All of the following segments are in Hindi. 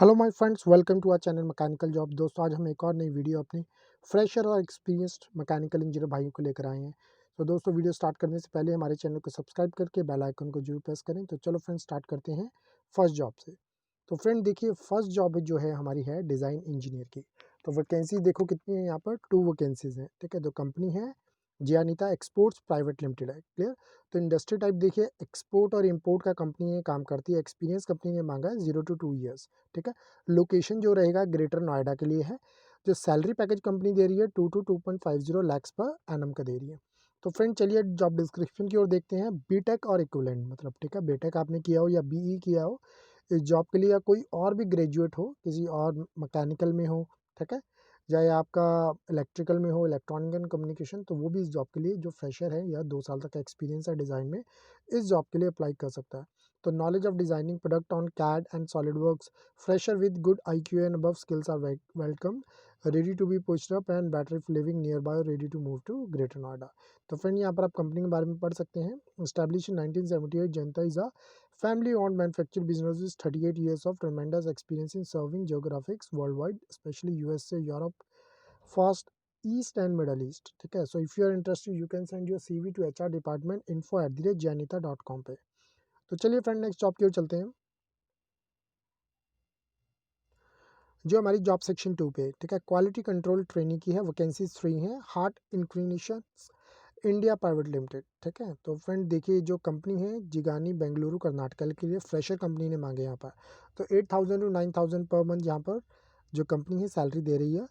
Hello my friends, welcome to our channel mechanical job. दोस्तों, आज हम एक और नई वीडियो अपने फ्रेशर और एक्सपीरियंस्ड मैकेनिकल इंजीनियर भाइयों को लेकर आए हैं। तो दोस्तों, वीडियो स्टार्ट करने से पहले हमारे चैनल को सब्सक्राइब करके बेल आइकन को जरूर प्रेस करें। तो चलो फ्रेंड्स, स्टार्ट करते हैं फर्स्ट जॉब से। तो फ्रेंड देखिए, फर्स्ट जॉब जो है हमारी है डिज़ाइन इंजीनियर की। तो वैकेंसी देखो कितनी है, यहाँ पर 2 वैकेंसीज हैं। ठीक है, तो कंपनी है जियानिता एक्सपोर्ट्स प्राइवेट लिमिटेड है। क्लियर। तो इंडस्ट्री टाइप देखिए, एक्सपोर्ट और इंपोर्ट का कंपनी ये काम करती है। एक्सपीरियंस कंपनी ने मांगा है 0 to 2 ईयर्स। ठीक है। लोकेशन जो रहेगा ग्रेटर नोएडा के लिए है। जो सैलरी पैकेज कंपनी दे रही है 2 to 2.50 लैक्स पर एनम का दे रही है। तो फ्रेंड चलिए जॉब डिस्क्रिप्शन की ओर देखते हैं। बीटेक और इक्विवेलेंट मतलब, ठीक है, बीटेक आपने किया हो या बीई किया हो इस जॉब के लिए, या कोई और भी ग्रेजुएट हो किसी और मैकेनिकल में हो, ठीक है, चाहे आपका इलेक्ट्रिकल में हो, इलेक्ट्रॉनिक एंड कम्युनिकेशन, तो वो भी इस जॉब के लिए जो फ्रेशर है या 2 साल तक का एक्सपीरियंस है डिज़ाइन में, इस जॉब के लिए अप्लाई कर सकता है। तो knowledge of designing product on CAD and SolidWorks, fresher with good IQ and above skills are welcome, ready to be pushed up and better if living nearby or ready to move to greater Noida। तो फ्रेंड यहाँ पर आप कंपनी के बारे में पढ़ सकते हैं। Established in 1978, Janata is a family owned manufacturing business with 38 years of tremendous experience in serving geographics worldwide, especially USA, Europe, Fast East and Middle East। ठीक है, so if you are interested you can send your CV to HR department info@janita.com पे। तो चलिए फ्रेंड नेक्स्ट जॉब की ओर चलते हैं, जो हमारी जॉब सेक्शन 2 पे। ठीक है, क्वालिटी कंट्रोल ट्रेनिंग की है। वैकेंसीज 3 हैं। Heart inclination India private limited. ठीक है, तो फ्रेंड देखिए जो कंपनी है जिगानी बेंगलुरु कर्नाटका के लिए फ्रेशर कंपनी ने मांगे यहाँ पर। तो 8,000 to 9,000 पर मंथ यहाँ पर जो कंपनी है सैलरी दे रही है।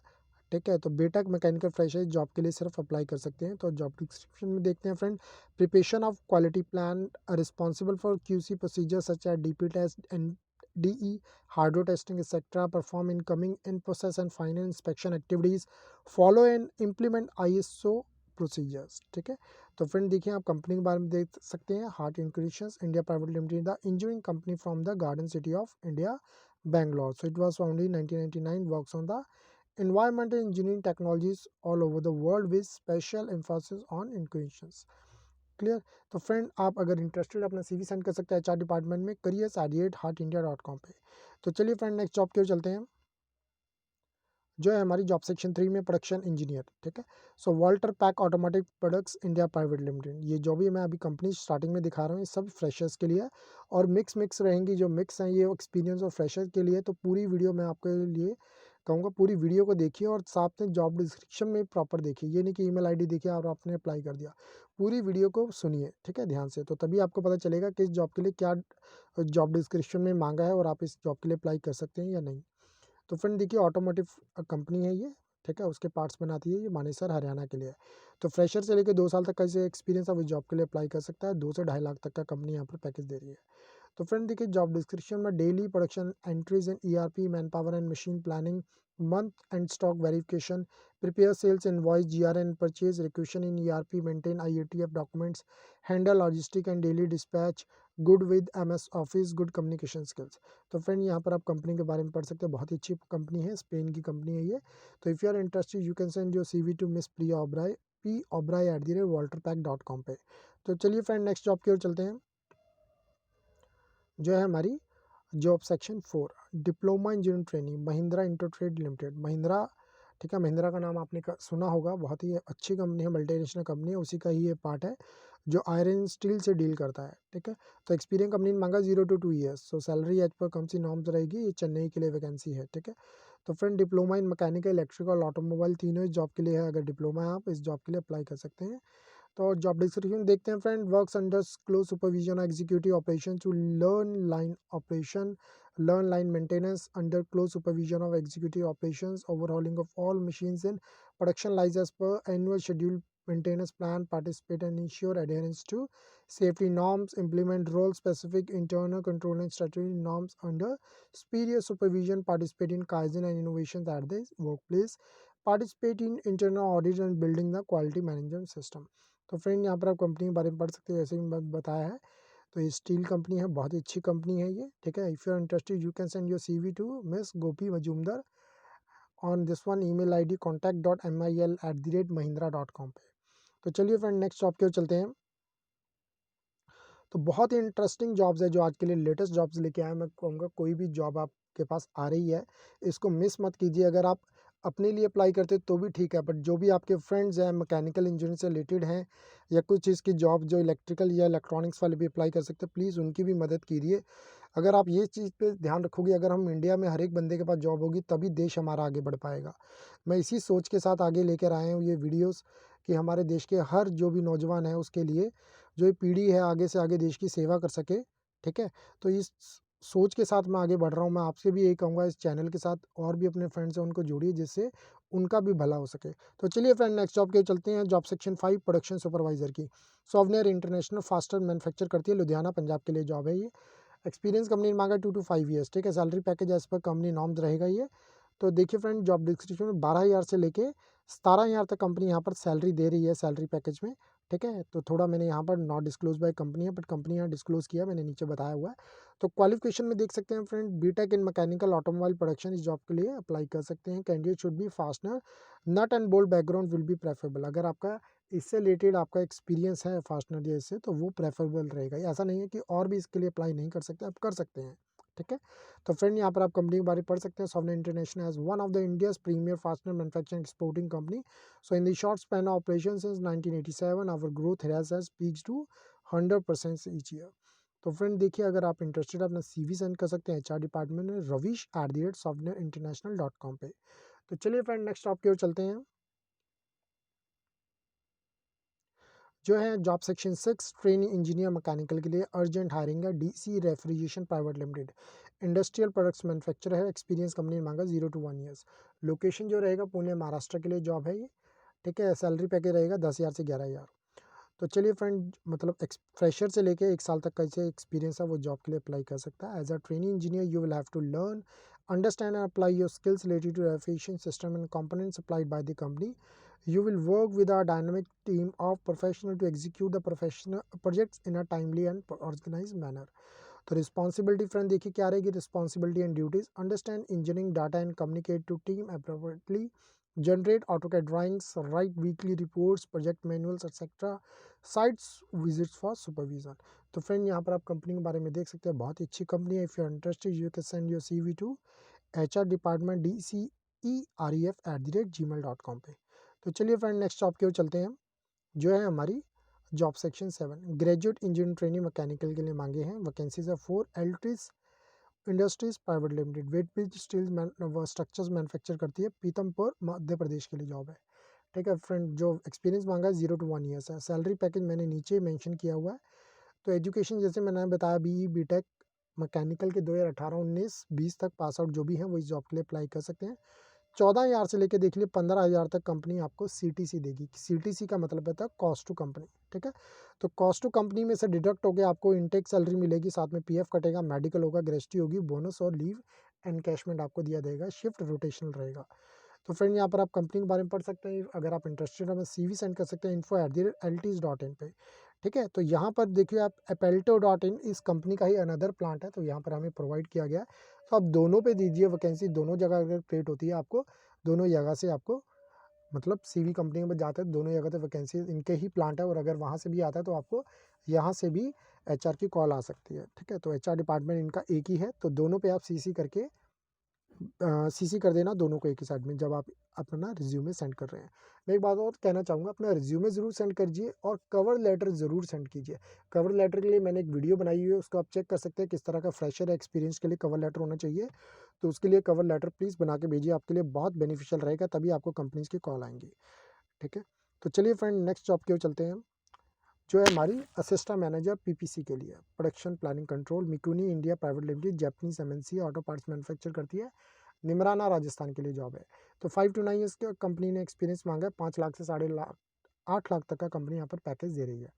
ठीक है, तो बीटेक मैकेनिकल फ्रेशर जॉब के लिए सिर्फ अप्लाई कर सकते हैं। तो जॉब डिस्क्रिप्शन में देखते हैं friend. Preparation of quality plan, responsible for QC procedure such as DP test and DE, hardware testing, etc. Perform incoming, in process and final inspection activities, follow and implement ISO procedures. ठीक है, तो फ्रेंड देखिए आप कंपनी के बारे में देख सकते हैं। हार्ट इंक्रीशंस India private limited, the engineering company from the garden city of India Bangalore. So it was founded in 1999, works on the environmental engineering technologies all over the world with special emphasis on innovations। Clear. तो फ्रेंड आप अगर इंटरेस्टेड अपना CV सेंड कर सकते हैं HR डिपार्टमेंट में careers@heartindia.com पे। तो चलिए फ्रेंड नेक्स्ट जॉब की ओर चलते हैं, जो है हमारी जॉब सेक्शन 3 में प्रोडक्शन इंजीनियर। ठीक है, so Walter pack automatic products India private limited. ये जो भी मैं अभी कंपनी स्टार्टिंग में दिखा रहा हूँ ये सब फ्रेशर्स के लिए है, और मिक्स रहेंगी। जो मिक्स हैं ये एक्सपीरियंस और फ्रेशर के लिए। तो पूरी वीडियो मैं आपके लिए कहूँगा पूरी वीडियो को देखिए और साथ में जॉब डिस्क्रिप्शन में प्रॉपर देखिए। ये नहीं कि ईमेल आईडी देखिए और आपने अप्लाई कर दिया। पूरी वीडियो को सुनिए, ठीक है, ध्यान से। तो तभी आपको पता चलेगा कि इस जॉब के लिए क्या जॉब डिस्क्रिप्शन में मांगा है और आप इस जॉब के लिए अप्लाई कर सकते हैं या नहीं। तो फ्रेंड देखिए ऑटोमोटिव कंपनी है ये। ठीक है, उसके पार्ट्स बनाती है। ये मानेसर हरियाणा के लिए है। तो फ्रेशर से लेकर 2 साल तक का इसे एक्सपीरियंस आप इस जॉब के लिए अप्लाई कर सकता है। 2 से 2.5 लाख तक का कंपनी यहाँ पर पैकेज दे रही है। तो फ्रेंड देखिए जॉब डिस्क्रिप्शन में daily production entries in ERP, man power and machine planning, month end stock verification, prepare sales invoice, GRN purchase, requisition in ERP, maintain IATF documents, handle logistic and daily dispatch, good with MS office, good communication skills. तो फ्रेंड यहाँ पर आप कंपनी के बारे में पढ़ सकते हैं। बहुत ही अच्छी कंपनी है, स्पेन की कंपनी है ये। तो if you are interested you can send your CV to miss Priya Oberoi p.oberoi@walterpack.com पे। तो चलिए फ्रेंड नेक्स्ट जॉब की ओर चलते हैं, जो है हमारी job section 4, diploma engineering training Mahindra intertrade limited. Mahindra, ठीक है, महिंद्रा का नाम आपने सुना होगा। बहुत ही अच्छी कंपनी है, मल्टीनेशनल कंपनी है, उसी का ही ये पार्ट है जो आयरन स्टील से डील करता है। ठीक है, तो एक्सपीरियंस कंपनी ने मांगा 0 to 2 years. So salary as per कम सी नॉर्म्स रहेगी। ये चेन्नई के लिए वैकेंसी है। ठीक है, तो friend diploma in mechanical, electrical, automobile तीनों इस जॉब के लिए है। अगर डिप्लोमा है आप इस जॉब के लिए अप्लाई कर सकते हैं। तो जॉब डिस्क्रिप्शन देखते हैं friend. Works under close supervision executive operation to learn line operation, learn line maintenance under close supervision of executive operations, overhauling of all machines in production lines as per annual schedule maintenance plan, participate and ensure adherence to safety norms, implement role specific internal control and statutory norms under superior supervision, participate in kaizen and innovations at the workplace, participate in internal audit and building the quality management system। तो फ्रेंड यहाँ पर आप कंपनी के बारे में पढ़ सकते हैं, जैसे ही बताया है। तो ये स्टील कंपनी है, बहुत ही अच्छी कंपनी है ये। ठीक है, if you are interested you can send your CV to miss Gopi Majumdar on this one, email ID contact.mil@mahindra.com पे। तो चलिए फ्रेंड नेक्स्ट जॉब की ओर चलते हैं। तो बहुत ही इंटरेस्टिंग जॉब्स है जो आज के लिए लेटेस्ट जॉब्स लेके आए। मैं कहूँगा कोई भी जॉब आप आपके पास आ रही है, इसको मिस मत कीजिए। अगर आप अपने लिए अप्लाई करते तो भी ठीक है, बट जो भी आपके फ्रेंड्स हैं मैकेनिकल इंजीनियरिंग से रिलेटेड हैं या कुछ चीज़ की जॉब जो इलेक्ट्रिकल या इलेक्ट्रॉनिक्स वाले भी अप्लाई कर सकते हैं, प्लीज़ उनकी भी मदद कीजिए। अगर आप ये चीज़ पे ध्यान रखोगे, अगर हम इंडिया में हर एक बंदे के पास जॉब होगी तभी देश हमारा आगे बढ़ पाएगा। मैं इसी सोच के साथ आगे लेकर आया हूँ ये वीडियोस कि हमारे देश के हर जो भी नौजवान है उसके लिए जो ये पीढ़ी है आगे से आगे देश की सेवा कर सके। ठीक है, तो इस सोच के साथ मैं आगे बढ़ रहा हूँ। मैं आपसे भी यही कहूँगा, इस चैनल के साथ और भी अपने फ्रेंड्स हैं उनको जोड़िए जिससे उनका भी भला हो सके। तो चलिए फ्रेंड, नेक्स्ट जॉब के चलते हैं। जॉब सेक्शन 5 प्रोडक्शन सुपरवाइजर की। सॉफ्टवेयर इंटरनेशनल फास्टर मैन्युफैक्चर करती है, लुधियाना पंजाब के लिए जॉब है ये। एक्सपीरियंस कंपनी ने मांगा 2 to 5 ईयर्स। ठीक है, salary package as per company norms रहेगा ये। तो देखिए फ्रेंड, जॉब डिस्क्रिप्शन में 12,000 से लेके 17,000 तक कंपनी यहाँ पर सैलरी दे रही है सैलरी पैकेज में। ठीक है, तो थोड़ा मैंने यहाँ पर नॉट डिस्क्लोज बाय कंपनी है, बट कंपनी यहाँ डिस्क्लोज किया मैंने नीचे बताया हुआ है। तो क्वालिफिकेशन में देख सकते हैं friend, BTech in mechanical automobile production इस जॉब के लिए अप्लाई कर सकते हैं। Candidate should be fastener, nut and bolt background will be preferable. अगर आपका इससे रिलेटेड आपका एक्सपीरियंस है फास्टनर जैसे तो वो प्रेफरेबल रहेगा। ऐसा नहीं है कि और भी इसके लिए अप्लाई नहीं कर सकते, आप कर सकते हैं। ठीक है, तो फ्रेंड यहाँ पर आप कंपनी के बारे में पढ़ सकते हैं। Software international as one of the India's premier fastener manufacturing exporting company. So in the short span of operation since 1987 our growth has peaked to 100% each year. तो फ्रेंड देखिए, अगर आप इंटरेस्टेड अपना CV सेंड कर सकते हैं HR डिपार्टमेंट में ravish@softwareinternational.com पे। तो चलिए फ्रेंड, नेक्स्ट जॉब की ओर चलते हैं जो है job section 6 training engineer mechanical के लिए अर्जेंट हायरिंग है। DC refrigeration private limited, industrial products manufacture है। एक्सपीरियंस कंपनी ने मांगा 0 to 1 ईयर्स। लोकेशन जो रहेगा पुणे महाराष्ट्र के लिए जॉब है ये। ठीक है, सैलरी पैकेज रहेगा 10,000 से 11,000। तो चलिए फ्रेंड, मतलब फ्रेशर से लेके 1 साल तक का इसे एक्सपीरियंस है वो जॉब के लिए अप्लाई कर सकता है। As a training engineer you will have to learn, understand and apply your skills related to refrigeration system and components supplied by the company. You will work with a dynamic team of professionals to execute the professional projects in a timely and organized manner. तो रिस्पॉन्सिबिलिटी फ्रेंड देखिए क्या रहेगी। Responsibility and duties, understand engineering data and communicate to team appropriately, generate AutoCAD drawings, write weekly reports, project manuals etcetera, sites visits for supervision. तो फ्रेंड यहाँ पर आप कंपनी के बारे में देख सकते हैं, बहुत ही अच्छी कंपनी है। If you are interested you can send your CV to HR department DCEREF@gmail.com पे। तो चलिए फ्रेंड, नेक्स्ट जॉब की ओर चलते हैं जो है हमारी job section 7 graduate engineer training mechanical के लिए मांगे हैं। वैकेंसीज है 4 एल्ट्रीज industries private limited, weighbridge steel structures manufacture करती है, पीतमपुर मध्य प्रदेश के लिए जॉब है। ठीक है फ्रेंड, जो एक्सपीरियंस मांगा है 0 to 1 ईयर्स है। सैलरी पैकेज मैंने नीचे मेंशन किया हुआ है। तो एजुकेशन जैसे मैंने बताया BE BTech मैकेनिकल के 2018-19-20 तक पास आउट जो भी हैं वो इस जॉब के लिए अप्लाई कर सकते हैं। 14,000 से लेके देख लिए 15,000 तक कंपनी आपको CTC देगी। CTC का मतलब होता है कॉस्ट टू कंपनी। ठीक है, तो कॉस्ट टू कंपनी में से डिडक्ट होकर आपको इनटेक सैलरी मिलेगी, साथ में PF कटेगा, मेडिकल होगा, ग्रेच्युटी होगी, बोनस और लीव एनकैशमेंट आपको दिया जाएगा। शिफ्ट रोटेशनल रहेगा। तो फ्रेंड यहाँ पर आप कंपनी के बारे में पढ़ सकते हैं। अगर आप इंटरेस्टेड हैं, हमें CV सेंड कर सकते हैं info@lts.in पे। ठीक है, तो यहाँ पर देखिए आप appelto.in इस कंपनी का ही अनदर प्लांट है, तो यहाँ पर हमें प्रोवाइड किया गया है। तो आप दोनों पे दीजिए वैकेंसी, दोनों जगह अगर क्रिएट होती है आपको दोनों जगह से आपको मतलब CV कंपनी में जाते हैं, दोनों जगह से वैकेंसी इनके ही प्लांट है, और अगर वहाँ से भी आता है तो आपको यहाँ से भी HR की कॉल आ सकती है। ठीक है, तो HR डिपार्टमेंट इनका एक ही है, तो दोनों पे आप CC करके CC कर देना दोनों को एक ही साइड में जब आप अपना रिज्यूमे सेंड कर रहे हैं। मैं एक बात और कहना चाहूँगा, अपना रिज्यूमे ज़रूर सेंड कीजिए और कवर लेटर ज़रूर सेंड कीजिए। कवर लेटर के लिए मैंने एक वीडियो बनाई हुई है, उसको आप चेक कर सकते हैं किस तरह का फ्रेशर एक्सपीरियंस के लिए कवर लेटर होना चाहिए। तो उसके लिए कवर लेटर प्लीज़ बना के भेजिए, आपके लिए बहुत बेनिफिशियल रहेगा, तभी आपको कंपनीज़ की कॉल आएंगी। ठीक है, तो चलिए फ्रेंड, नेक्स्ट जॉब की ओर चलते हैं जो है हमारी असिस्टेंट मैनेजर PPC के लिए, production planning control, Mikuni India private limited, Japanese MNC auto parts manufacture करती है, निमराना राजस्थान के लिए जॉब है। तो 5 to 9 ईयर्स का कंपनी ने एक्सपीरियंस मांगा है। 5 लाख से 8 लाख तक का कंपनी यहाँ पर पैकेज दे रही है।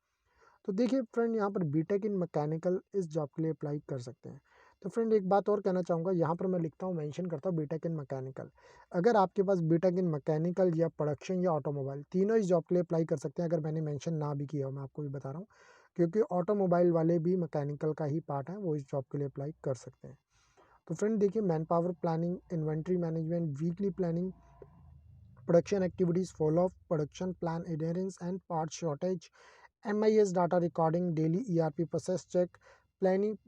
तो देखिए फ्रेंड, यहाँ पर बीटेक इन मैकेनिकल इस जॉब के लिए अप्लाई कर सकते हैं। तो फ्रेंड एक बात और कहना चाहूँगा, यहाँ पर मैं लिखता हूँ, मेंशन करता हूँ बीटेक इन मैकेनिकल। अगर आपके पास बीटेक इन मैकेनिकल या प्रोडक्शन या ऑटोमोबाइल तीनों इस जॉब के लिए अप्लाई कर सकते हैं। अगर मैंने मेंशन ना भी किया हो, मैं आपको भी बता रहा हूँ, क्योंकि ऑटोमोबाइल वाले भी मैकेनिकल का ही पार्ट है, वो इस जॉब के लिए अप्लाई कर सकते हैं। तो फ्रेंड देखिए, man power planning, inventory management, weekly planning, production activities, follow up production plan adherence and part shortage, MIS data recording, daily ERP process check, planning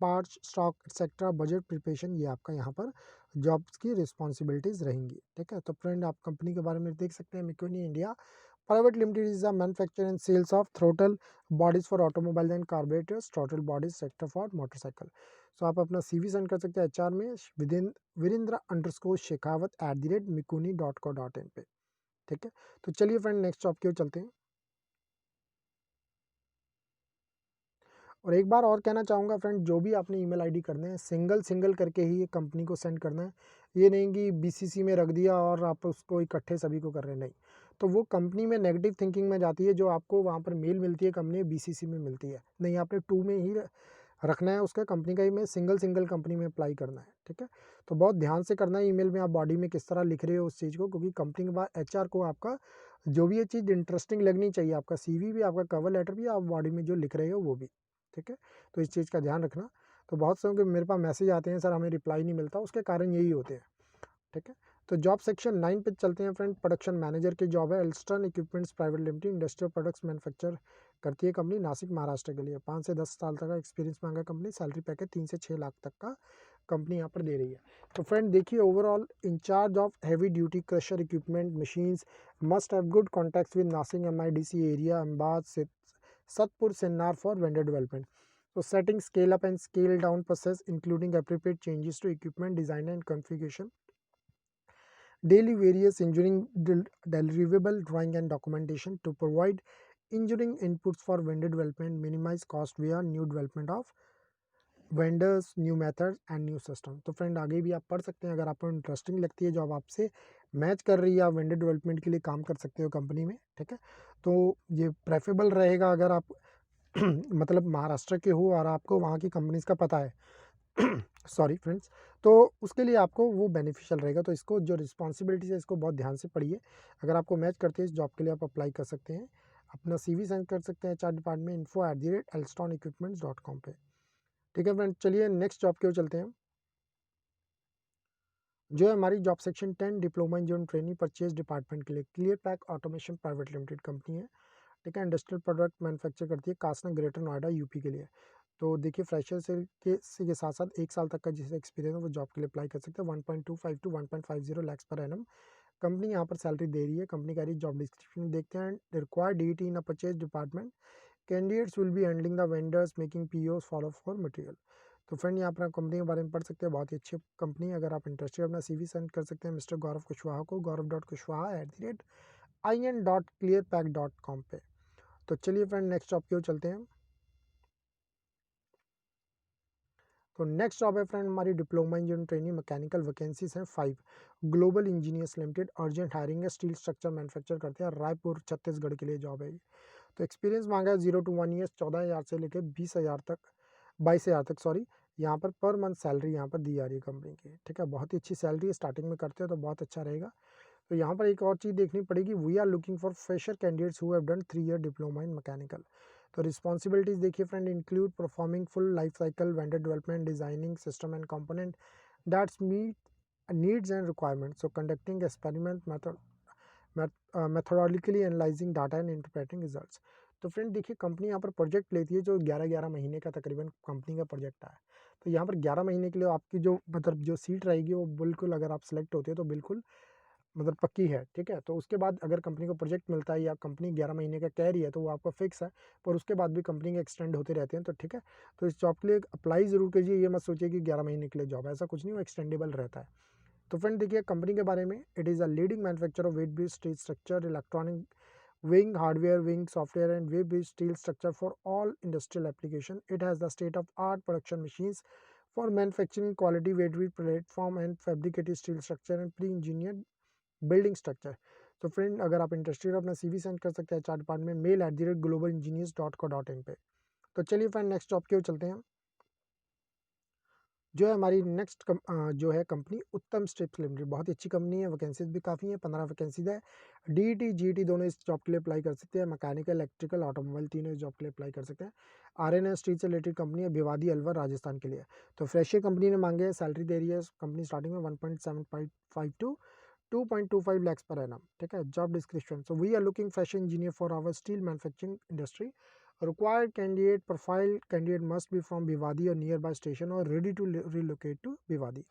parts, stock etcetera, budget preparation, ये आपका यहाँ पर जॉब्स की रिस्पॉन्सिबिलिटीज़ रहेंगी। ठीक है, तो फ्रेंड आप कंपनी के बारे में देख सकते हैं। Mikuni India private limited is a manufacture and sales of throttle bodies for automobile and carburettors, throttle bodies sector for motorcycle. So आप अपना CV सेंड कर सकते हैं HR में वीरेंद्र_शेखावत@mikuni.co.in पे। ठीक है, तो चलिए फ्रेंड नेक्स्ट जॉब की ओर चलते हैं। और एक बार और कहना चाहूँगा फ्रेंड, जो भी आपने ईमेल आईडी करने हैं सिंगल करके ही ये कंपनी को सेंड करना है। ये नहीं कि BCC में रख दिया और आप उसको इकट्ठे सभी को कर रहे हैं, नहीं। तो वो कंपनी में नेगेटिव थिंकिंग में जाती है, जो आपको वहाँ पर मेल मिलती है कंपनी BCC में मिलती है, नहीं आपने 2 में ही रखना है उसका कंपनी का ही में सिंगल कंपनी में अप्लाई करना है। ठीक है, तो बहुत ध्यान से करना है ईमेल में आप बॉडी में किस तरह लिख रहे हो उस चीज़ को, क्योंकि कंपनी के बाद HR को आपका जो भी ये चीज़ इंटरेस्टिंग लगनी चाहिए, आपका CV भी, आपका कवर लेटर भी, आप बॉडी में जो लिख रहे हो वो भी। ठीक है, तो इस चीज़ का ध्यान रखना। तो बहुत से के मेरे पास मैसेज आते हैं सर हमें रिप्लाई नहीं मिलता, उसके कारण यही होते हैं। ठीक है, तो जॉब सेक्शन 9 पे चलते हैं फ्रेंड। प्रोडक्शन मैनेजर की जॉब है। Elston equipments private limited industrial products manufacture करती है कंपनी, नासिक महाराष्ट्र के लिए। 5 से 10 साल तक का एक्सपीरियंस मांगा कंपनी। सैलरी पैकेज 3 से 6 लाख तक का कंपनी यहाँ पर दे रही है। तो फ्रेंड देखिए, overall incharge of heavy duty crusher equipment machines, must have good contacts with Nashik MIDC area, Ahmedabad से Satpur, Sinnar for vendor development. So setting scale up and scale down process, including appropriate changes to equipment design and configuration. Daily various engineering deliverable drawing and documentation to provide engineering inputs for vendor development, minimize cost via new development of vendors, new methods and new system. तो फ्रेंड आगे भी आप पढ़ सकते हैं, अगर आपको इंटरेस्टिंग लगती है, जॉब आपसे मैच कर रही है, आप वेंडर डेवलपमेंट के लिए काम कर सकते हो कंपनी में। ठीक है, तो ये प्रेफरेबल रहेगा अगर आप मतलब महाराष्ट्र के हो और आपको वहाँ की कंपनीज का पता है सॉरी फ्रेंड्स, तो उसके लिए आपको वो बेनिफिशियल रहेगा। तो इसको जो रिस्पॉन्सिबिलिटीज है इसको बहुत ध्यान से पढ़िए। अगर आपको मैच करते हैं इस जॉब के लिए, आप अप्लाई कर सकते हैं। अपना CV सेंड कर सकते हैं HR डिपार्टमेंट info@elstonequipments.com पे। ठीक है फ्रेंड, चलिए नेक्स्ट जॉब की ओर चलते हैं। जो है हमारी job section 10 diploma engineering training purchase department के लिए। Clear pack automation private limited company है। ठीक है, इंडस्ट्रियल प्रोडक्ट मैन्युफैक्चर करती है, कासना ग्रेटर नोएडा UP के लिए। तो देखिए फ्रेशर के साथ साथ 1 साल तक का जिसे एक्सपीरियंस है वो जॉब के लिए अप्लाई कर सकते हैं। 1.25 to 1.50 lakh per annum company यहाँ पर सैलरी दे रही है। कंपनी का जॉब डिस्क्रिप्शन देखते हैं। Required DET in a purchase department, candidates will be handling the vendors, making POs, follow for material. तो फ्रेंड यहाँ पर आप कंपनी के बारे में पढ़ सकते हैं, बहुत ही अच्छी कंपनी है। अगर आप इंटरेस्टेड अपना CV सेंड कर सकते हैं मिस्टर गौरव कुशवाहा को, gaurav.kushwaha@in.clearpack.com पे। तो चलिए फ्रेंड नेक्स्ट जॉब की ओर चलते हैं। तो नेक्स्ट जॉब है फ्रेंड हमारी diploma engineering training mechanical, vacancies हैं 5। Global engineers limited urgent hiring है, स्टील स्ट्रक्चर मैन्युफैक्चर करते हैं, रायपुर छत्तीसगढ़ के लिए जॉब है। तो एक्सपीरियंस मांगा है 0 to 1 ईयर्स, 14,000 से लेकर 20,000 तक, 22,000 तक सॉरी। यहाँ पर मंथ सैलरी यहाँ पर दी जा रही है कंपनी की। ठीक है, बहुत ही अच्छी सैलरी है, स्टार्टिंग में करते हो तो बहुत अच्छा रहेगा। तो यहाँ पर एक और चीज़ देखनी पड़ेगी, we are looking for fresher candidates who have done 3 year diploma in mechanical. तो रिस्पॉन्सिबिलिटीज देखिए friend, include performing full life cycle vendor development, designing system and component that's meet needs and requirements. So conducting experiment methodologically analyzing data and interpreting results. तो फ्रेंड देखिए कंपनी यहाँ पर प्रोजेक्ट लेती है जो 11 महीने का तकरीबन कंपनी का प्रोजेक्ट है। तो यहाँ पर 11 महीने के लिए आपकी जो मतलब जो सीट रहेगी वो बिल्कुल, अगर आप सेलेक्ट होते हो तो बिल्कुल मतलब पक्की है। ठीक है, तो उसके बाद अगर कंपनी को प्रोजेक्ट मिलता है या कंपनी 11 महीने का कह रही है तो वो आपका फिक्स है, पर उसके बाद भी कंपनी के एक्सटेंड होते रहते हैं। तो ठीक है, तो इस जॉब के लिए अप्लाई ज़रूर कीजिए, ये मत सोचिए कि 11 महीने के लिए जॉब है, ऐसा कुछ नहीं, वो एक्सटेंडेबल रहता है। तो फ्रेंड देखिए कंपनी के बारे में, it is a leading manufacture of weight based steel structure, electronic wing hardware, wing software and web-based steel structure for all industrial application. It has the state-of-art production machines for manufacturing quality weighted platform and fabricated steel structure and pre-engineered building structure. तो फ्रेंड अगर आप इंटरेस्टेड हो अपना CV सेंड कर सकते हैं HR डिपार्टमेंट में mail@globalengineers.co.in पे। तो चलिए फ्रेंड नेक्स्ट जॉब की ओर चलते हैं। जो है हमारी नेक्स्ट जो है कंपनी उत्तम स्ट्रिप्स लिमिटेड, बहुत ही अच्छी कंपनी है, वैकेंसीज भी काफ़ी है, 15 वैकेंसीज है। DET GET दोनों इस जॉब के लिए अप्लाई कर सकते हैं। मैकेनिकल, इलेक्ट्रिकल, ऑटोमोबाइल तीनों इस जॉब के लिए अप्लाई कर सकते हैं। RNS स्टील से रिलेटेड कंपनी है, भिवादी अलवर राजस्थान के लिए। तो फ्रेशर कंपनी ने मांगे है, सैलरी दे रही है कंपनी स्टार्टिंग में 1.75 टू 2.25 lakhs per annum। ठीक है, job description, so we are looking fresher engineer for our steel manufacturing industry. Required candidate profile candidate must be from Bhiwadi और नियर बाय स्टेशन और ready to relocate to Bhiwadi.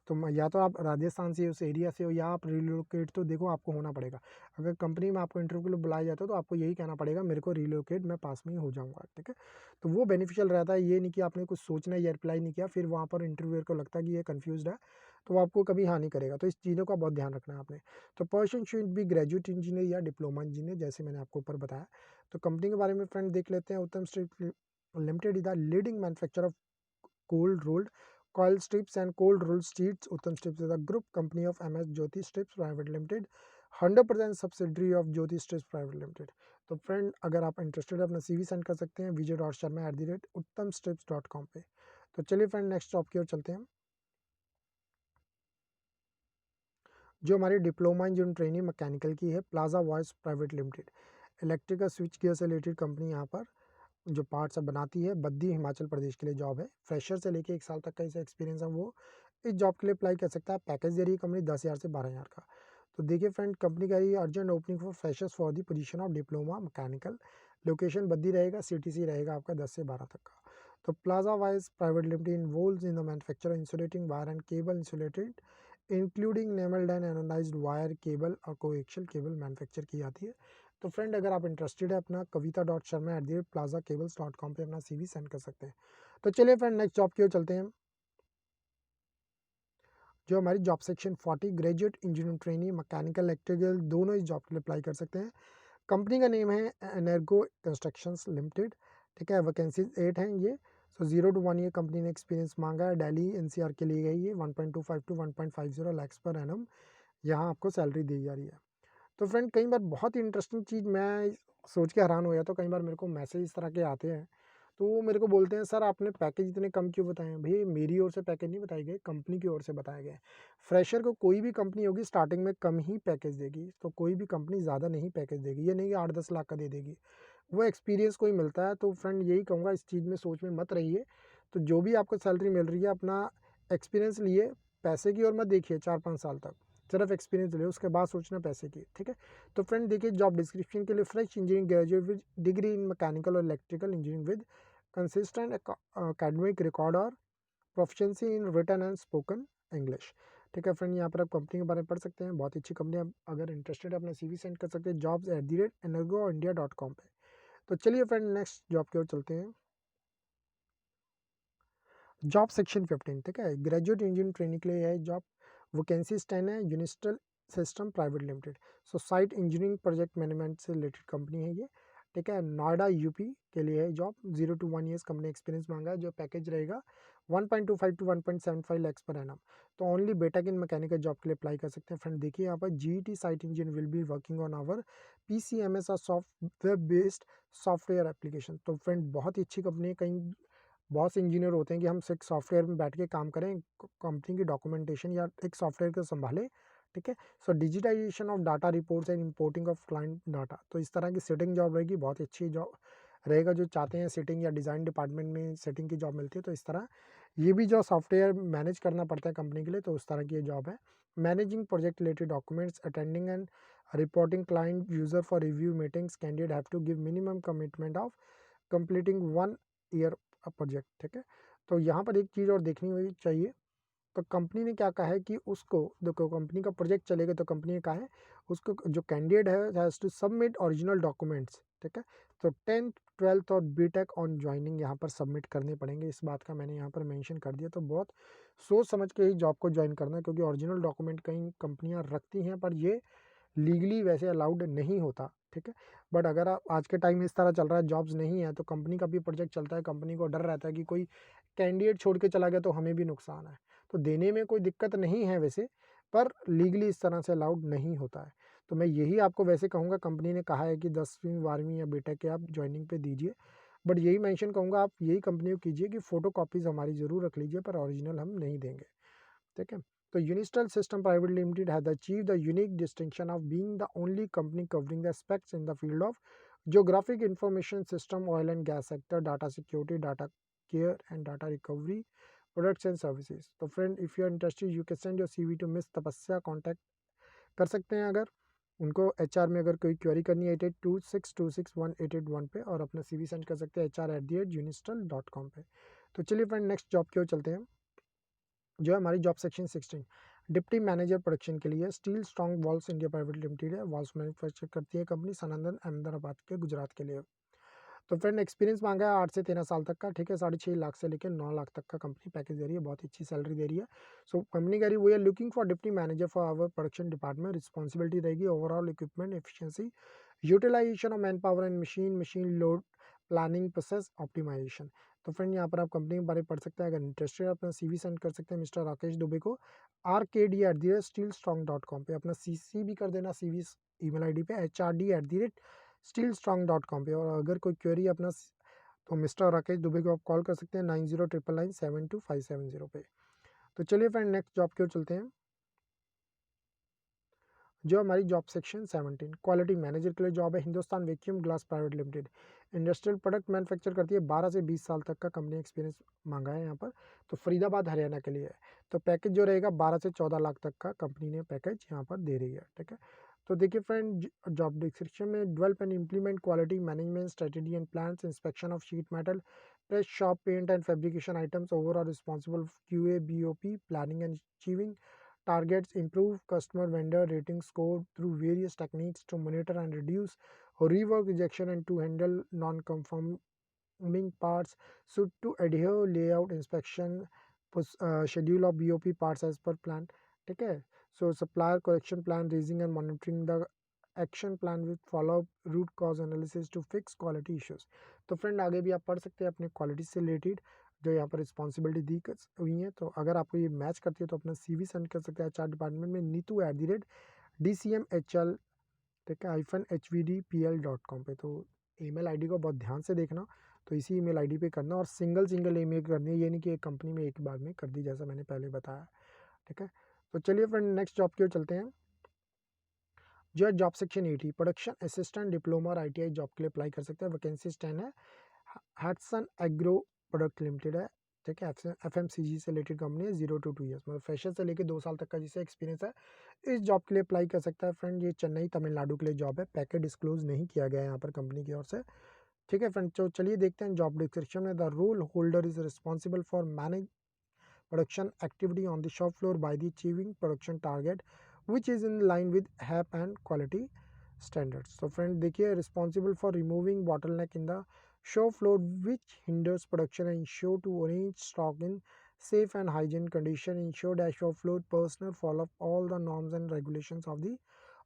तो या तो आप राजस्थान से उस एरिया से हो या आप रिलोकेट तो देखो आपको होना पड़ेगा। अगर कंपनी में आपको इंटरव्यू के लिए बुलाया जाता है तो आपको यही कहना पड़ेगा मेरे को रिलोकेट, मैं पास में ही हो जाऊँगा, ठीक है। तो वो बेनिफिशियल रहता है, ये नहीं कि आपने कुछ सोचना या अप्लाई नहीं किया फिर वहाँ पर इंटरव्यूअर को लगता है कि ये कन्फ्यूज़्ड है तो वो आपको कभी हाँ नहीं करेगा। तो इस चीज़ों का बहुत ध्यान रखना है आपने। तो person should be graduate engineer या डिप्लोमा इंजीनियर, जैसे मैंने आपको ऊपर बताया। तो कंपनी के बारे में फ्रेंड देख लेते हैं। Uttam strip limited is the leading manufacturer of cold rolled coil strips and cold rolled sheets. Uttam Strips is a group company of MS Jyoti Strips Private Limited, 100% subsidiary of Jyoti Strips Private Limited. तो फ्रेंड अगर आप इंटरेस्टेड है अपना CV सेंड कर सकते हैं vijay.sharma@uttamstrips.com पे। तो चलिए फ्रेंड नेक्स्ट जॉब की ओर चलते हैं, जो हमारी डिप्लोमा इंजीनियरिंग ट्रेनिंग मैकेनिकल की है। Plaza voice private limited, electrical switch gear से रिलेटेड कंपनी यहाँ पर जो पार्ट्स सब बनाती है। बद्दी हिमाचल प्रदेश के लिए जॉब है। फ्रेशर से लेके 1 साल तक का इसे एक्सपीरियंस है वो इस जॉब के लिए अप्लाई कर सकता है। पैकेज दे रही है कंपनी 10,000 से 12,000 का। तो देखिए फ्रेंड कंपनी का ये urgent opening for freshers for the position of diploma mechanical. Location Baddi रहेगा, CTC रहेगा आपका 10 से 12 तक का। तो Plaza wise private limited involves in the manufacture insulating wire and cable insulated including enamelled and anodised wire cable और कोएक्शियल केबल मैन्युफैक्चर की जाती है। तो फ्रेंड अगर आप इंटरेस्टेड है अपना kavita.sharma@plazacables.com पे अपना CV सेंड कर सकते हैं। तो चलिए फ्रेंड नेक्स्ट जॉब की ओर चलते हैं, जो हमारी job section 40 graduate engineering trainee mechanical electrical दोनों इस जॉब के लिए अप्लाई कर सकते हैं। कंपनी का नेम है एनर्गो कंस्ट्रक्शंस लिमिटेड, ठीक है। वैकेंसीज 8 हैं ये। सो 0 to 1 ईयर कंपनी ने एक्सपीरियंस मांगा है। दिल्ली NCR के लिए गई है। 1.25 to 1.50 lakhs पर एनम यहाँ आपको सैलरी दी जा रही है। तो फ्रेंड कई बार बहुत ही इंटरेस्टिंग चीज़ मैं सोच के हैरान हो जाता हूँ। कई बार मेरे को मैसेज इस तरह के आते हैं तो वो मेरे को बोलते हैं सर आपने पैकेज इतने कम क्यों बताए हैं। भैया मेरी ओर से पैकेज नहीं बताए गए, कंपनी की ओर से बताए गए। फ्रेशर को कोई भी कंपनी होगी स्टार्टिंग में कम ही पैकेज देगी, तो कोई भी कंपनी ज़्यादा नहीं पैकेज देगी। ये नहीं कि 8-10 लाख का दे देगी, वो एक्सपीरियंस कोई मिलता है। तो फ्रेंड यही कहूँगा इस चीज़ में सोच में मत रहिए। तो जो भी आपको सैलरी मिल रही है अपना एक्सपीरियंस लिए, पैसे की ओर मत देखिए 4-5 साल तक, सिर्फ एक्सपीरियंस ले उसके बाद सोचना पैसे की, ठीक है। तो फ्रेंड देखिए जॉब डिस्क्रिप्शन के लिए fresh engineering graduate with degree in mechanical और electrical engineering with consistent academic record और proficiency in written and spoken English, ठीक है। फ्रेंड यहाँ पर आप कंपनी के बारे में पढ़ सकते हैं, बहुत अच्छी कंपनी है। अगर इंटरेस्टेड है अपना CV सेंड कर सकते हैं jobs@energoindia.com पे। तो चलिए फ्रेंड नेक्स्ट जॉब की ओर चलते हैं, जॉब सेक्शन 15, ठीक है। ग्रेजुएट इंजीनियरिंग ट्रेनिंग के लिए है जॉब। वैकेंसीज 10 है। यूनिस्टल system private limited, so site engineering project management से रिलेटेड कंपनी है ये, ठीक है। नोएडा UP के लिए है job. 0 to 1 years company experience मांगा है। जो पैकेज रहेगा 1.25 to 1.75 lakhs पर एनम। तो ओनली बेटेक इन मैकेनिकल जॉब के लिए अप्लाई कर सकते हैं। फ्रेंड देखिए यहाँ पर GET site engineer will be working on our PCMS और वेब बेस्ड सॉफ्टवेयर एप्लीकेशन। तो फ्रेंड बहुत ही अच्छी कंपनी है। कहीं बहुत से इंजीनियर होते हैं कि हम सिर्फ सॉफ्टवेयर में बैठ के काम करें, कंपनी की डॉक्यूमेंटेशन या एक सॉफ्टवेयर को संभाले, ठीक है। So digitisation of data reports and importing of client data, तो इस तरह की सेटिंग जॉब रहेगी, बहुत अच्छी जॉब रहेगा। जो चाहते हैं सेटिंग या डिज़ाइन डिपार्टमेंट में सेटिंग की जॉब मिलती है, तो इस तरह ये भी जो सॉफ्टवेयर मैनेज करना पड़ता है कंपनी के लिए, तो उस तरह की ये जॉब है। Managing project related documents, attending and reporting client user for review meetings, candidate have to give minimum commitment of completing 1 year project, ठीक है। तो यहाँ पर एक चीज़ और देखनी हुई चाहिए, तो कंपनी ने क्या कहा है कि उसको देखो कंपनी का प्रोजेक्ट चलेगा तो कंपनी ने कहा है उसको जो कैंडिडेट है has to submit original documents, ठीक है। तो 10th 12th और BTech ऑन ज्वाइनिंग यहाँ पर सबमिट करने पड़ेंगे। इस बात का मैंने यहाँ पर मेंशन कर दिया। तो बहुत सोच समझ के ही जॉब को ज्वाइन करना है, क्योंकि ओरिजिनल डॉक्यूमेंट कई कंपनियाँ रखती हैं पर ये लीगली वैसे अलाउड नहीं होता, ठीक है। बट अगर आप आज के टाइम में इस तरह चल रहा है, जॉब्स नहीं है, तो कंपनी का भी प्रोजेक्ट चलता है, कंपनी को डर रहता है कि कोई कैंडिडेट छोड़ के चला गया तो हमें भी नुकसान है। तो देने में कोई दिक्कत नहीं है वैसे, पर लीगली इस तरह से अलाउड नहीं होता है। तो मैं यही आपको वैसे कहूँगा, कंपनी ने कहा है कि 10वीं 12वीं या BTech के आप ज्वाइनिंग पे दीजिए, बट यही मेंशन कहूँगा आप यही कंपनी को कीजिए कि फ़ोटो कॉपीज़ हमारी ज़रूर रख लीजिए, पर ओरिजिनल हम नहीं देंगे, ठीक है। तो Unistel System Private Limited has achieved the unique distinction of being the only company covering the aspects in the field of geographic information system, oil and gas sector, data security, data care and data recovery products and services. तो friend if you are interested you can send your CV to miss Tapasya, contact कर सकते हैं अगर उनको HR में अगर कोई क्वेरी करनी है 8826261881 पे, और अपना CV सेंड कर सकते हैं HR@unistal.com पे। तो चलिए फ्रेंड नेक्स्ट जॉब की ओर चलते हैं, जो है हमारी job section 16 deputy manager production के लिए। Steel strong walls India private limited है, वॉल्स मैन्युफैक्चर करती है कंपनी, सनंदन अहमदाबाद के गुजरात के लिए। तो फ्रेंड एक्सपीरियंस मांगा है 8 से 13 साल तक का, ठीक है। 6.5 लाख से लेकर 9 लाख तक का कंपनी पैकेज दे रही है, बहुत अच्छी सैलरी दे रही है। सो कंपनी कह रही है we are looking for deputy manager for our production department. Responsibility रहेगी overall equipment efficiency, utilisation of man power and machine load, planning process optimisation. तो फ्रेंड यहाँ पर आप कंपनी के बारे में पढ़ सकते हैं। अगर इंटरेस्टेड अपना CV सेंड कर सकते हैं मिस्टर राकेश दुबे को rkd@steelstrong.com पे। अपना CC भी कर देना CV ईमेल ID पे hrd@steelstrong.com पे। और अगर कोई क्वेरी अपना तो मिस्टर राकेश दुबे को आप कॉल कर सकते हैं 9099972570 पे। तो चलिए फ्रेंड नेक्स्ट जॉब की ओर चलते हैं, जो हमारी जॉब सेक्शन 17 क्वालिटी मैनेजर के लिए जॉब है। Hindustan vacuum glass private limited industrial product manufacture करती है। 12 से 20 साल तक का कंपनी एक्सपीरियंस मांगा है यहाँ पर। तो फरीदाबाद हरियाणा के लिए है। तो पैकेज जो रहेगा 12 से 14 लाख तक का कंपनी ने पैकेज यहाँ पर दे रही है, ठीक है। तो देखिए फ्रेंड जॉब डिस्क्रिप्शन में develop and implement quality management strategy and plans, inspection of sheet metal, press shop paint and fabrication items, overall responsible QA BOP planning and achieving targets, improve customer vendor rating score through various techniques to monitor and reduce rework rejection and to handle non-conforming parts, so to adhere layout inspection schedule of BOP parts as per plan, ठीक है। So supplier correction plan, raising and monitoring the action plan with follow up root cause analysis to fix quality issues। तो फ्रेंड आगे भी आप पढ़ सकते हैं अपने क्वालिटी से रिलेटेड जो यहाँ पर रिस्पॉन्सिबिलिटी दी हुई है। तो अगर आपको ये मैच करती है तो अपना CV सेंड कर सकते हैं HR डिपार्टमेंट में neetu@dcmhl, ठीक है, -hvdpl.com पे। तो ईमेल आईडी को बहुत ध्यान से देखना, तो इसी ईमेल आईडी पे करना, और सिंगल ईमेल करनी है, ये नहीं कि एक कंपनी में एक बार में कर दी जैसा मैंने पहले बताया, ठीक है। तो चलिए फ्रेंड नेक्स्ट जॉब की ओर चलते हैं, जो है job section 80 production assistant diploma और ITI जॉब के लिए अप्लाई कर सकते हैं। वैकेंसीज 10 है। हटसन एग्रो प्रोडक्ट लिमिटेड है, ठीक है। FMCG से रिलेटेड कंपनी है। 0 to 2 ईयर्स मतलब फ्रेशर से लेकर 2 साल तक का जिसे एक्सपीरियंस है इस जॉब के लिए अप्लाई कर सकता है। फ्रेंड ये चेन्नई तमिलनाडु के लिए जॉब है। पैकेज डिस्क्लोज नहीं किया गया है यहाँ पर कंपनी की ओर से, ठीक है फ्रेंड। तो चलिए देखते हैं जॉब डिस्क्रिप्शन में। The role holder is responsible for manage production activity on the shop floor by the achieving production target which is in line with HAP and quality standards। So friend देखिए responsible for removing bottleneck in the show floor which hinders production and ensure to arrange stock in safe and hygiene condition, ensure that shop floor personnel follow up all the norms and regulations of the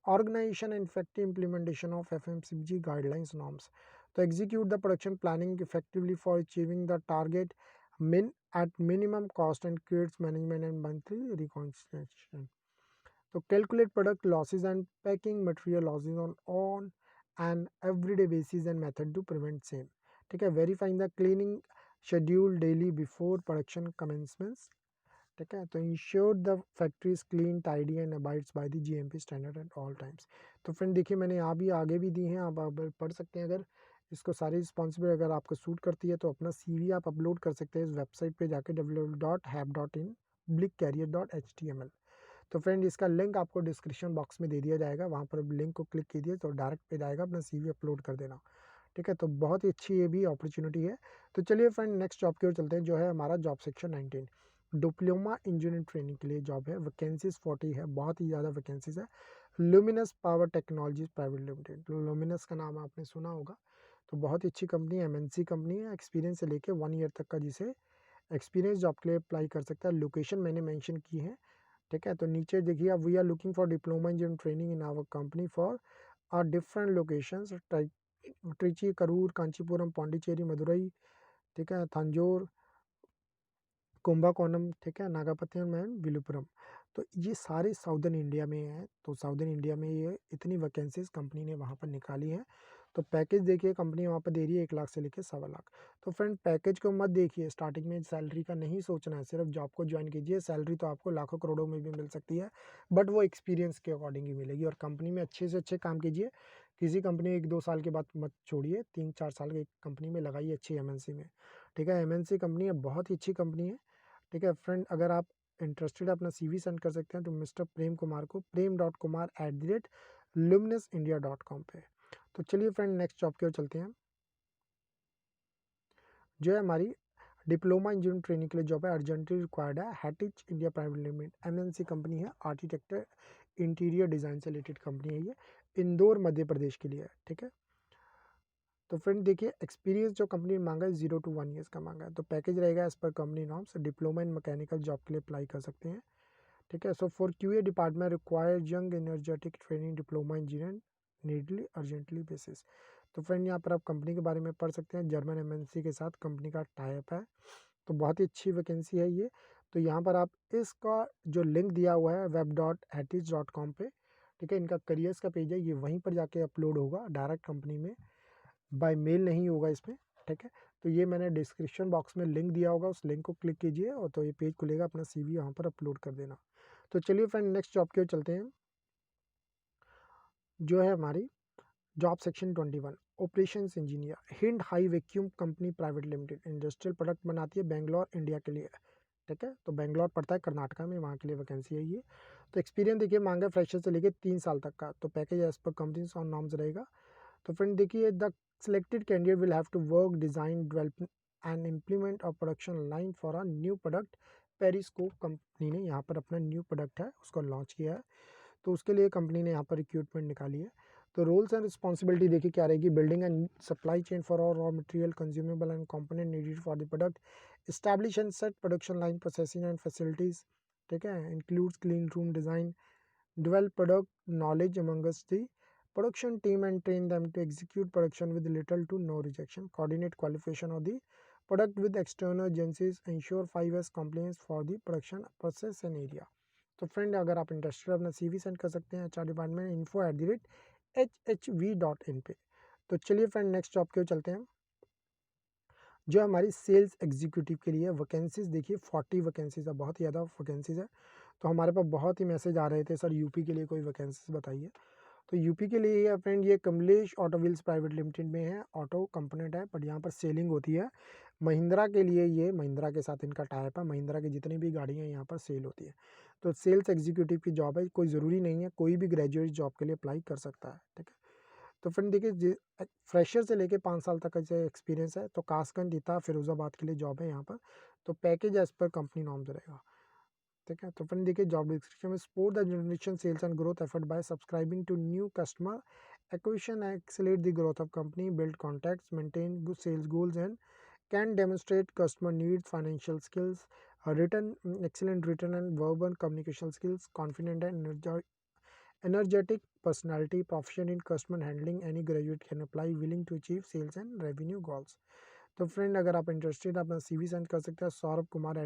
organization and effective implementation of FMCG guidelines norms, to execute the production planning effectively for achieving the target at minimum cost and creates management and monthly reconciliation, to calculate product losses and packing material losses on an everyday basis and method to prevent same, ठीक है। verifying the cleaning schedule daily before production commencements, ठीक है। तो ensure the factory is clean tidy and abides by the GMP standard at all times. तो फ्रेंड देखिए मैंने यहाँ भी आगे भी दी हैं, आप पढ़ सकते हैं। अगर इसको सारी रिस्पॉन्सिबिलिटी अगर आपको सूट करती है तो अपना CV आप अपलोड कर सकते हैं इस वेबसाइट पे जाके www.hap.in blickcareer.html। तो फ्रेंड इसका लिंक आपको डिस्क्रिप्शन बॉक्स में दे दिया जाएगा, वहाँ पर लिंक को क्लिक कीजिए तो डायरेक्ट पे जाएगा, अपना CV अपलोड कर देना, ठीक है। तो बहुत ही अच्छी ये भी अपॉर्चुनिटी है। तो चलिए फ्रेंड नेक्स्ट जॉब की ओर चलते हैं, जो है हमारा job section 19 diploma engineering training के लिए जॉब है। वैकेंसीज 40 है, बहुत ही ज़्यादा वैकेंसीज है। Luminous power technologies private limited, luminous का नाम आपने सुना होगा। तो बहुत ही अच्छी कंपनी है, MNC कंपनी है। एक्सपीरियंस से लेके 1 ईयर तक का जिसे एक्सपीरियंस जॉब के लिए अप्लाई कर सकता है। लोकेशन मैंने मेंशन की है, ठीक है। तो नीचे देखिए आप, we are looking for diploma engineering training in our company for are different locations, Trichy, Karur, Kanchipuram, Pondicherry, Madurai, ठीक है, तंजौर, कुंभकोणम, ठीक है, नागपट्टिनम एंड विलुपुरम। तो ये सारे साउदर्न इंडिया में है। तो साउदर्न इंडिया में ये इतनी वैकेंसीज कंपनी ने वहाँ पर निकाली है। तो पैकेज देखिए कंपनी वहाँ पर दे रही है 1 लाख से लेकर 1.25 लाख। तो फ्रेंड पैकेज को मत देखिए, स्टार्टिंग में सैलरी का नहीं सोचना है, सिर्फ जॉब को ज्वाइन कीजिए। सैलरी तो आपको लाखों करोड़ों में भी मिल सकती है, बट वो एक्सपीरियंस के अकॉर्डिंग ही मिलेगी। और कंपनी में अच्छे से अच्छे काम कीजिए, किसी कंपनी 1-2 साल के बाद मत छोड़िए, 3-4 साल की कंपनी में लगाइए, अच्छी MNC में, ठीक है। MNC कंपनी है, बहुत ही अच्छी कंपनी है, ठीक है फ्रेंड। अगर आप इंटरेस्टेड अपना CV सेंड कर सकते हैं तो मिस्टर प्रेम कुमार को prem.kumar@ luminusindia.com पे। तो चलिए फ्रेंड नेक्स्ट जॉब की ओर चलते हैं, जो है हमारी डिप्लोमा इंजीनियरिंग ट्रेनिंग के लिए जॉब है, अर्जेंटली रिक्वायर्ड है। Hettich India private limited MNC company है, आर्किटेक्चर इंटीरियर डिज़ाइन से रिलेटेड कंपनी है ये, इंदौर मध्य प्रदेश के लिए है, ठीक है। तो फ्रेंड देखिए एक्सपीरियंस जो कंपनी मांगा है 0 to 1 ईयर्स का मांगा है। तो पैकेज रहेगा as per company norms, diploma in mechanical job के लिए अप्लाई कर सकते हैं, ठीक है। So for QA department require young energetic training diploma engineer needly urgently basis. तो फ्रेंड यहाँ पर आप कंपनी के बारे में पढ़ सकते हैं, जर्मन एमएनसी के साथ कंपनी का टाइप है, तो बहुत ही अच्छी वैकेंसी है ये। तो यहाँ पर आप इसका जो लिंक दिया हुआ है web.hatich.com पे, ठीक है, इनका करियर्स का पेज है, ये वहीं पर जाके अपलोड होगा डायरेक्ट कंपनी में, बाय मेल नहीं होगा इसमें, ठीक है। तो ये मैंने डिस्क्रिप्शन बॉक्स में लिंक दिया होगा, उस लिंक को क्लिक कीजिए और तो ये पेज खुलेगा, अपना CV यहाँ पर अपलोड कर देना। तो चलिए फ्रेंड नेक्स्ट जॉब की ओर चलते हैं, जो है हमारी job section 21 operations engineer, hind high vacuum company private limited, industrial product बनाती है बेंगलोर इंडिया के लिए, ठीक है। तो बेंगलोर पड़ता है कर्नाटका में, वहाँ के लिए वैकेंसी है ये। तो एक्सपीरियंस देखिए मांगा फ्रेशर से लेके 3 साल तक का। तो package as per companies on norms रहेगा। तो फ्रेंड देखिए the selected candidate will have to work, design, develop and implement a production line for a new product। Periscope company ने यहाँ पर अपना न्यू प्रोडक्ट है उसको लॉन्च किया है, तो उसके लिए कंपनी ने यहाँ पर रिक्रूटमेंट निकाली है। तो रोल्स एंड रिस्पॉन्सिबिलिटी देखिए क्या रहेगी, building and supply chain for all raw material consumable and component needed for the product, establish and set production line processing and facilities, ठीक है, includes clean room design, develop product knowledge amongst the production team and train them to execute production with little to no rejection, coordinate qualification of the product with external agencies, ensure 5S compliance for the production process and area। तो फ्रेंड अगर आप इंटरेस्टेड अपना CV सेंड कर सकते हैं HR डिपार्टमेंट info@hhv.in पे। तो चलिए फ्रेंड नेक्स्ट जॉब के चलते हैं, जो हमारी सेल्स एग्जीक्यूटिव के लिए वैकेंसीज देखिए 40 वैकेंसीज है, बहुत ही ज़्यादा वैकेंसीज है। तो हमारे पास बहुत ही मैसेज आ रहे थे सर यूपी के लिए कोई वैकेंसीज बताइए। तो यूपी के लिए ये फ्रेंड ये Kamlesh auto wheels private limited में है, ऑटो कंपोनेंट है, बट यहाँ पर सेलिंग होती है। महिंद्रा के लिए, ये महिंद्रा के साथ इनका टाइप है, महिंद्रा की जितनी भी गाड़ियाँ यहाँ पर सेल होती है। तो सेल्स एग्जीक्यूटिव की जॉब है, कोई ज़रूरी नहीं है, कोई भी ग्रेजुएट जॉब के लिए अप्लाई कर सकता है, ठीक है। तो फ्रेंड देखिए फ्रेशर से लेके 5 साल तक का जो एक्सपीरियंस है, तो कासगंज इता फिरोजाबाद के लिए जॉब है यहाँ पर। तो package as per company norms रहेगा, ठीक है। तो फ्रेंड देखिए जॉब डिस्क्रिप्शन में, support the generation sales and growth effort by subscribing to new customer acquisition, accelerate the growth of company, build contacts, maintain good sales goals and can demonstrate customer needs, financial skills, excellent written and verbal communication skills, confident and energetic personality, proficient in customer handling, any graduate can apply, willing to achieve sales and revenue goals। तो फ्रेंड अगर आप इंटरेस्टेड अपना CV सेंड कर सकते हैं सौरभ कुमार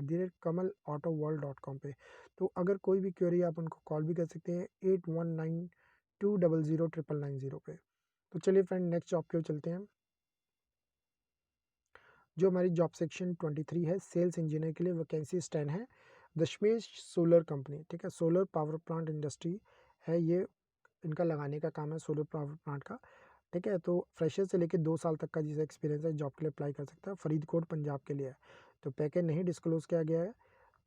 @kamalautoworld.com पे। तो अगर कोई भी क्वेरी आप उनको कॉल भी कर सकते हैं 8192000990 पे। तो चलिए फ्रेंड नेक्स्ट जॉब की ओर चलते हैं, जो हमारी जॉब सेक्शन 23 है सेल्स इंजीनियर के लिए, वैकेंसी 10 है। दशमेश सोलर कंपनी, ठीक है, सोलर पावर प्लांट इंडस्ट्री है ये, इनका लगाने का काम है सोलर पावर प्लांट का, ठीक है। तो फ्रेशर से लेकर 2 साल तक का जिसे एक्सपीरियंस है जॉब के लिए अप्लाई कर सकता है, फरीदकोट पंजाब के लिए है। तो पैकेज नहीं डिस्क्लोज किया गया है,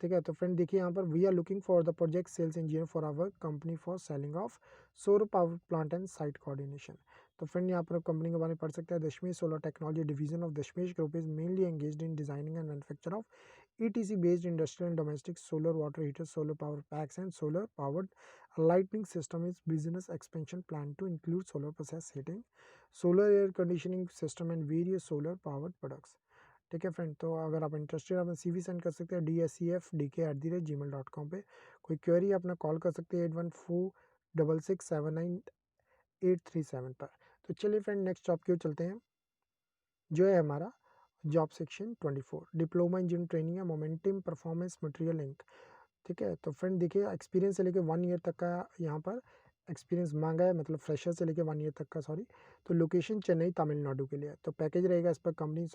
ठीक है। तो फ्रेंड देखिए यहाँ पर we are looking for the project sales engineer for our company for selling of solar power plant and site coordination. तो फ्रेंड यहाँ पर कंपनी के बारे में पढ़ सकते हैं, Dashmesh solar technology division of Dashmesh group is mainly engaged in designing and manufacture of ETC based industrial and domestic solar water heaters, solar power packs and solar powered lighting system is business expansion plan to include solar process heating, solar air conditioning system and various solar powered products, ठीक है फ्रेंड। तो अगर आप इंटरेस्टेड अपना CV सेंड कर सकते हैं dscfdk@gmail.com पे। कोई क्वेरी अपना कॉल कर सकते हैं 8146679837 पर। तो चलिए फ्रेंड नेक्स्ट जॉब की ओर चलते हैं, जो है हमारा job section 24 diploma engineering training है, मोमेंटम परफॉर्मेंस मटेरियल इंक, ठीक है। तो फ्रेंड देखिए एक्सपीरियंस से लेके 1 ईयर तक का यहाँ पर एक्सपीरियंस मांगा है, मतलब फ्रेशर से लेके 1 ईयर तक का, सॉरी। तो लोकेशन चेन्नई तमिलनाडु के लिए। तो पैकेज रहेगा इस पर कंपनी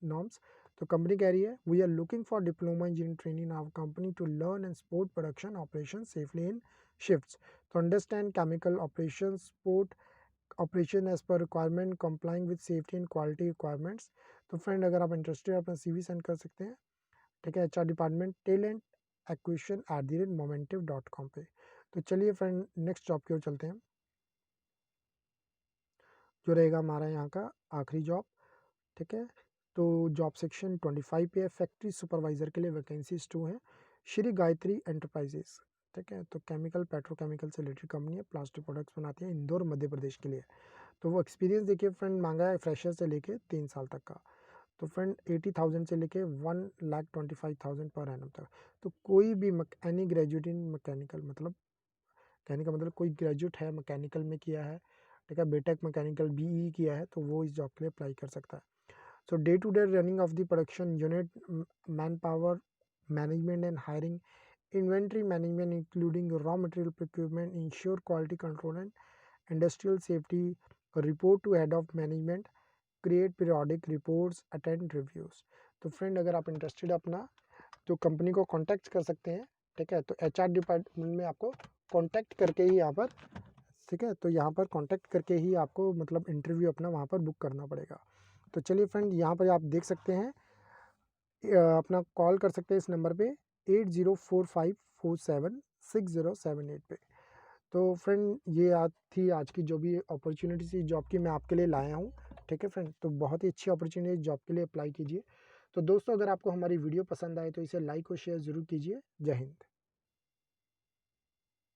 नॉर्म्स। तो कंपनी कह रही है we are looking for diploma engineering training our company to learn and support production operation safely in shifts, तो understand chemical operation, support operation as per requirement, complying with safety and quality requirements. तो फ्रेंड अगर आप इंटरेस्टेड अपना CV सेंड कर सकते हैं, ठीक है, HR department talent acquisition @momentive.com पे। तो चलिए फ्रेंड नेक्स्ट जॉब की ओर चलते हैं, जो रहेगा हमारा यहाँ का आखिरी जॉब, ठीक है। तो जॉब सेक्शन 25 पे है, फैक्ट्री सुपरवाइज़र के लिए वैकेंसीज 2 हैं। श्री गायत्री एंटरप्राइजेस, ठीक है। तो केमिकल पेट्रोकेमिकल से रिलेटेड कंपनी है, प्लास्टिक प्रोडक्ट्स बनाती है, इंदौर मध्य प्रदेश के लिए। तो वो एक्सपीरियंस देखिए फ्रेंड मांगा है फ्रेशर से लेके 3 साल तक का। तो फ्रेंड 80,000 से लेके 1,25,000 पर एनम तक। तो कोई भी एनी ग्रेजुएट इन मैकेनिकल, मतलब कहने का मतलब कोई ग्रेजुएट है मैकेनिकल में किया है, ठीक है, बीटेक मैकेनिकल बीई किया है, तो वो इस जॉब के लिए अप्लाई कर सकता है। So day-to-day running of the production unit, manpower management and hiring, inventory management including raw material procurement, ensure quality control and industrial safety, report to head of management, create periodic reports, attend reviews। तो फ्रेंड अगर आप इंटरेस्टेड अपना तो कंपनी को कांटेक्ट कर सकते हैं, ठीक है। तो एचआर डिपार्टमेंट में आपको कांटेक्ट करके ही यहाँ पर, ठीक है, तो यहाँ पर कांटेक्ट करके ही आपको मतलब इंटरव्यू अपना वहाँ पर बुक करना पड़ेगा। तो चलिए फ्रेंड यहाँ पर आप देख सकते हैं, अपना कॉल कर सकते हैं इस नंबर पे 8045476078 पे। तो फ्रेंड ये थी आज की जो भी अपॉर्चुनिटी जॉब की मैं आपके लिए लाया हूँ, ठीक है फ्रेंड। तो बहुत ही अच्छी अपॉर्चुनिटी जॉब के लिए अप्लाई कीजिए। तो दोस्तों अगर आपको हमारी वीडियो पसंद आए तो इसे लाइक और शेयर ज़रूर कीजिए। जय हिंद।